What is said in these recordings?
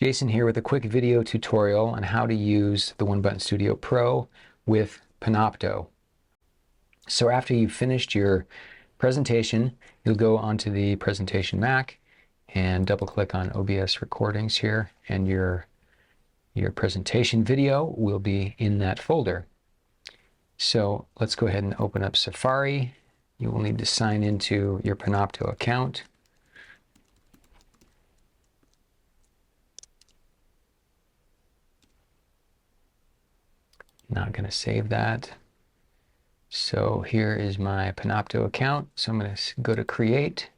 Jason here with a quick video tutorial on how to use the One Button Studio Pro with Panopto. So after you've finished your presentation, you'll go onto the presentation Mac and double click on OBS recordings here, and your presentation video will be in that folder. So let's go ahead and open up Safari. You will need to sign into your Panopto account. Not going to save that. So here is my Panopto account. So I'm going to go to Create,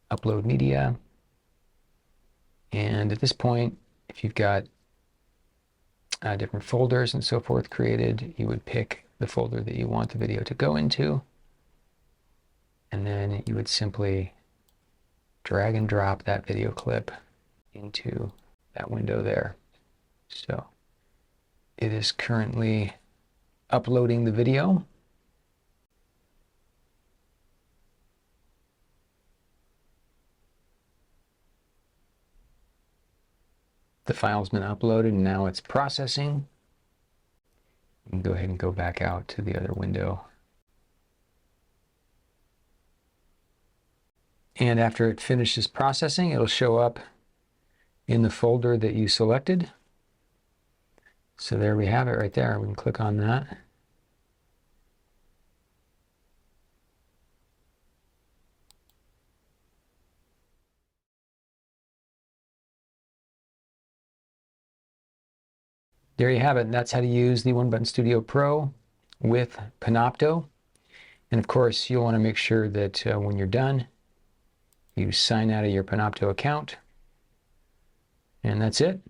Upload Media. And at this point, if you've got different folders and so forth created, you would pick the folder that you want the video to go into. And then you would simply drag and drop that video clip into that window there. So it is currently uploading the video. The file's been uploaded and now it's processing. You can go ahead and go back out to the other window. And after it finishes processing, it'll show up in the folder that you selected. So there we have it right there. We can click on that. There you have it. That's how to use the One Button Studio Pro with Panopto. And of course, you'll want to make sure that when you're done, you sign out of your Panopto account. And that's it.